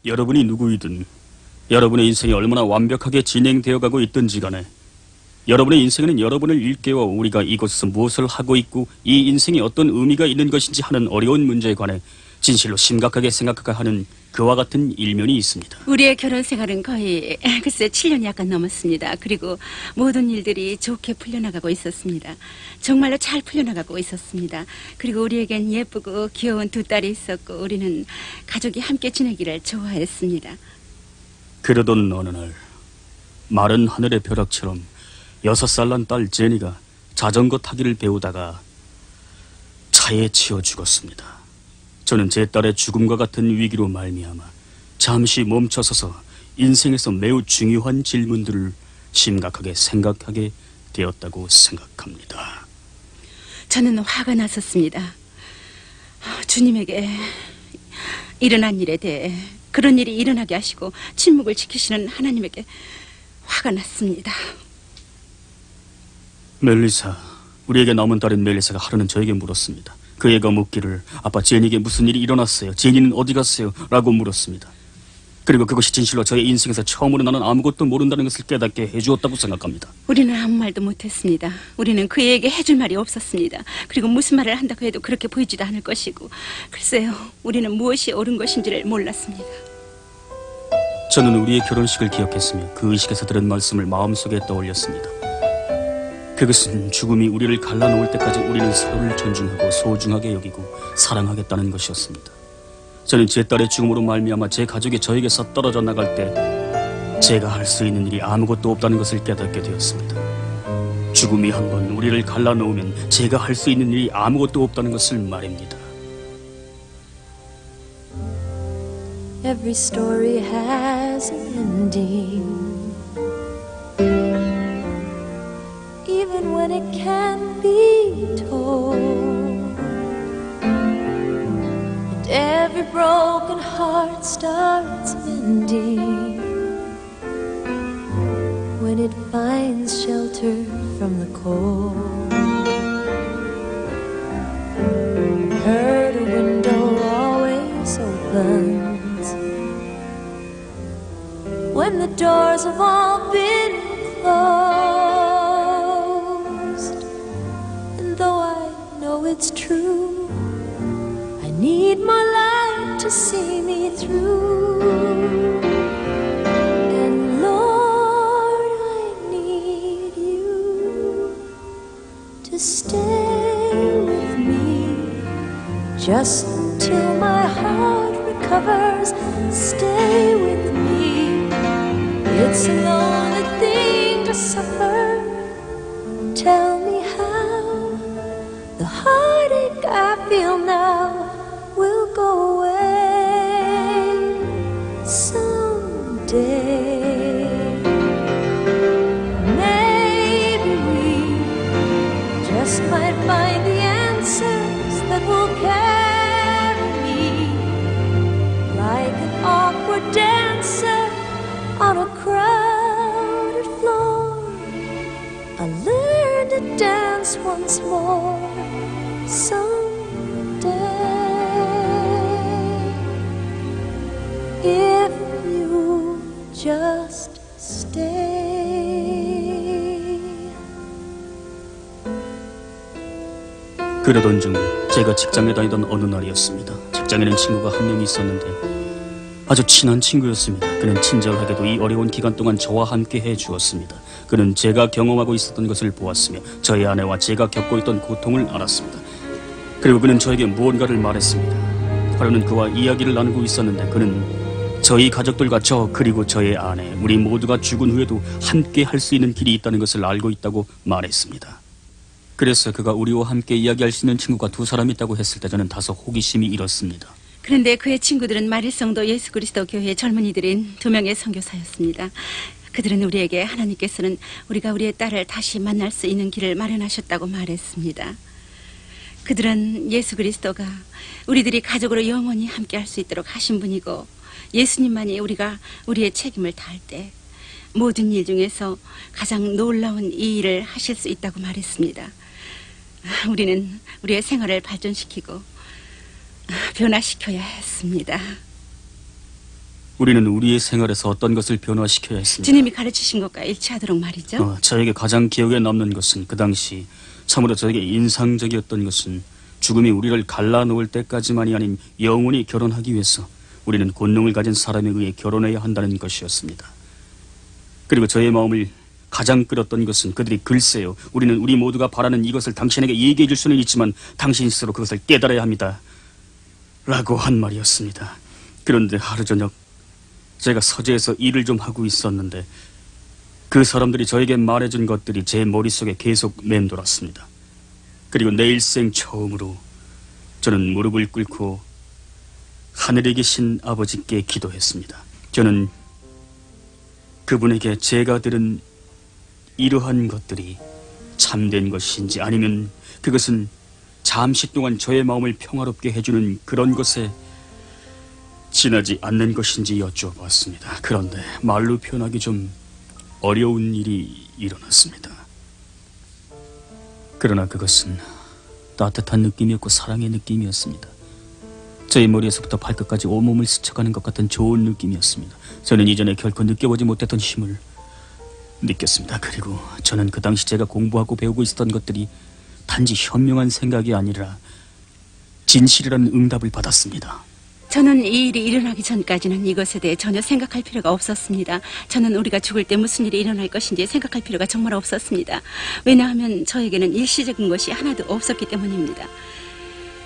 여러분이 누구이든 여러분의 인생이 얼마나 완벽하게 진행되어 가고 있든지 간에 여러분의 인생에는 여러분을 일깨워 우리가 이곳에서 무엇을 하고 있고 이 인생이 어떤 의미가 있는 것인지 하는 어려운 문제에 관해 진실로 심각하게 생각하게 하는 그와 같은 일면이 있습니다. 우리의 결혼 생활은 거의 글쎄 7년이 약간 넘었습니다. 그리고 모든 일들이 좋게 풀려나가고 있었습니다. 정말로 잘 풀려나가고 있었습니다. 그리고 우리에겐 예쁘고 귀여운 두 딸이 있었고 우리는 가족이 함께 지내기를 좋아했습니다. 그러던 어느 날 마른 하늘의 벼락처럼 6살 난 딸 제니가 자전거 타기를 배우다가 차에 치여 죽었습니다. 저는 제 딸의 죽음과 같은 위기로 말미암아 잠시 멈춰서서 인생에서 매우 중요한 질문들을 심각하게 생각하게 되었다고 생각합니다. 저는 화가 났었습니다. 주님에게 일어난 일에 대해 그런 일이 일어나게 하시고 침묵을 지키시는 하나님에게 화가 났습니다. 멜리사, 우리에게 남은 딸인 멜리사가 하루는 저에게 물었습니다. 그 애가 묻기를 아빠 제니에게 무슨 일이 일어났어요? 제니는 어디 갔어요? 라고 물었습니다. 그리고 그것이 진실로 저의 인생에서 처음으로 나는 아무것도 모른다는 것을 깨닫게 해주었다고 생각합니다. 우리는 아무 말도 못했습니다. 우리는 그에게 해줄 말이 없었습니다. 그리고 무슨 말을 한다고 해도 그렇게 보이지도 않을 것이고 글쎄요, 우리는 무엇이 옳은 것인지를 몰랐습니다. 저는 우리의 결혼식을 기억했으며 그 의식에서 들은 말씀을 마음속에 떠올렸습니다. 그것은 죽음이 우리를 갈라놓을 때까지 우리는 서로를 존중하고 소중하게 여기고 사랑하겠다는 것이었습니다. 저는 제 딸의 죽음으로 말미암아 제 가족이 저에게서 떨어져 나갈 때 제가 할 수 있는 일이 아무것도 없다는 것을 깨닫게 되었습니다. 죽음이 한번 우리를 갈라놓으면 제가 할 수 있는 일이 아무것도 없다는 것을 말입니다. Every story has an ending. Even when it can't be told, and every broken heart starts mending when it finds shelter from the cold. Heard a window always opens when the doors have all been closed. And though I know it's true, I need more light to see me through. And Lord, I need you to stay with me just till my heart recovers. Stay with me. It's a lonely thing to suffer. Tell me how the heartache I feel now will go away someday. Maybe we just might find the answers that will carry me like an awkward dancer on a crowded floor. I learn to dance once more someday. If you just stay. 그러던 중 제가 직장에 다니던 어느 날이었습니다. 직장에는 친구가 한 명 있었는데 아주 친한 친구였습니다. 그는 친절하게도 이 어려운 기간 동안 저와 함께 해주었습니다. 그는 제가 경험하고 있었던 것을 보았으며 저의 아내와 제가 겪고 있던 고통을 알았습니다. 그리고 그는 저에게 무언가를 말했습니다. 하루는 그와 이야기를 나누고 있었는데 그는 저희 가족들과 저 그리고 저의 아내 우리 모두가 죽은 후에도 함께 할 수 있는 길이 있다는 것을 알고 있다고 말했습니다. 그래서 그가 우리와 함께 이야기할 수 있는 친구가 2사람 있다고 했을 때 저는 다소 호기심이 일었습니다. 그런데 그의 친구들은 마릴성도 예수 그리스도 교회 젊은이들인 2명의 선교사였습니다. 그들은 우리에게 하나님께서는 우리가 우리의 딸을 다시 만날 수 있는 길을 마련하셨다고 말했습니다. 그들은 예수 그리스도가 우리들이 가족으로 영원히 함께 할 수 있도록 하신 분이고 예수님만이 우리가 우리의 책임을 다할 때 모든 일 중에서 가장 놀라운 이 일을 하실 수 있다고 말했습니다. 우리는 우리의 생활을 발전시키고 변화시켜야 했습니다. 우리는 우리의 생활에서 어떤 것을 변화시켜야 했습니다. 주님이 가르치신 것과 일치하도록 말이죠. 저에게 가장 기억에 남는 것은 그 당시 참으로 저에게 인상적이었던 것은 죽음이 우리를 갈라놓을 때까지만이 아닌 영원히 결혼하기 위해서 우리는 권능을 가진 사람에 의해 결혼해야 한다는 것이었습니다. 그리고 저의 마음을 가장 끌었던 것은 그들이 글쎄요, 우리는 우리 모두가 바라는 이것을 당신에게 얘기해 줄 수는 있지만 당신 스스로 그것을 깨달아야 합니다 라고 한 말이었습니다. 그런데 하루 저녁 제가 서재에서 일을 좀 하고 있었는데 그 사람들이 저에게 말해준 것들이 제 머릿속에 계속 맴돌았습니다. 그리고 내 일생 처음으로 저는 무릎을 꿇고 하늘에 계신 아버지께 기도했습니다. 저는 그분에게 제가 들은 이러한 것들이 참된 것인지 아니면 그것은 잠시 동안 저의 마음을 평화롭게 해주는 그런 것에 지나지 않는 것인지 여쭈어봤습니다. 그런데 말로 표현하기 좀 어려운 일이 일어났습니다. 그러나 그것은 따뜻한 느낌이었고 사랑의 느낌이었습니다. 저의 머리에서부터 발끝까지 온몸을 스쳐가는 것 같은 좋은 느낌이었습니다. 저는 이전에 결코 느껴보지 못했던 힘을 느꼈습니다. 그리고 저는 그 당시 제가 공부하고 배우고 있었던 것들이 단지 현명한 생각이 아니라 진실이라는 응답을 받았습니다. 저는 이 일이 일어나기 전까지는 이것에 대해 전혀 생각할 필요가 없었습니다. 저는 우리가 죽을 때 무슨 일이 일어날 것인지 생각할 필요가 정말 없었습니다. 왜냐하면 저에게는 일시적인 것이 하나도 없었기 때문입니다.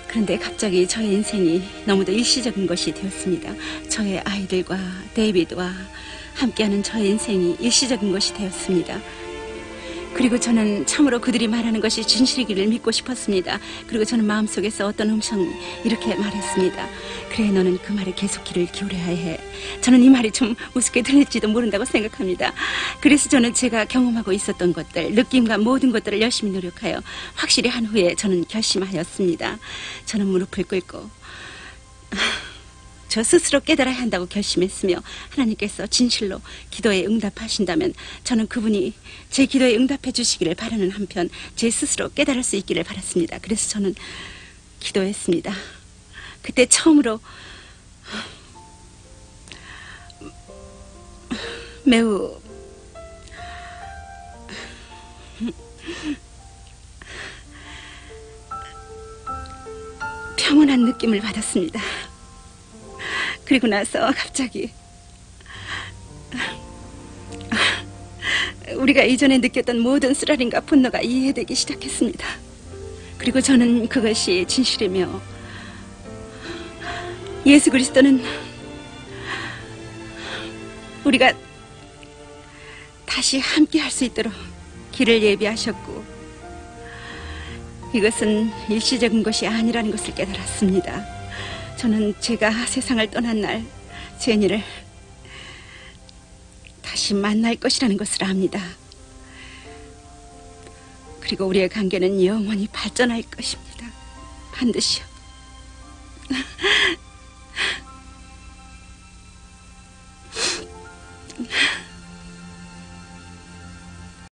그런데 갑자기 저의 인생이 너무도 일시적인 것이 되었습니다. 저의 아이들과 데이비드와 함께하는 저의 인생이 일시적인 것이 되었습니다. 그리고 저는 참으로 그들이 말하는 것이 진실이기를 믿고 싶었습니다. 그리고 저는 마음속에서 어떤 음성이 이렇게 말했습니다. 그래, 너는 그 말에 계속 귀를 기울여야 해. 저는 이 말이 좀 우습게 들릴지도 모른다고 생각합니다. 그래서 저는 제가 경험하고 있었던 것들, 느낌과 모든 것들을 열심히 노력하여 확실히 한 후에 저는 결심하였습니다. 저는 무릎을 꿇고 저 스스로 깨달아야 한다고 결심했으며 하나님께서 진실로 기도에 응답하신다면 저는 그분이 제 기도에 응답해 주시기를 바라는 한편 제 스스로 깨달을 수 있기를 바랐습니다. 그래서 저는 기도했습니다. 그때 처음으로 매우 평온한 느낌을 받았습니다. 그리고 나서 갑자기 우리가 이전에 느꼈던 모든 쓰라림과 분노가 이해되기 시작했습니다. 그리고 저는 그것이 진실이며 예수 그리스도는 우리가 다시 함께 할 수 있도록 길을 예비하셨고 이것은 일시적인 것이 아니라는 것을 깨달았습니다. 저는 제가 세상을 떠난 날 제니를 다시 만날 것이라는 것을 압니다. 그리고 우리의 관계는 영원히 발전할 것입니다. 반드시요.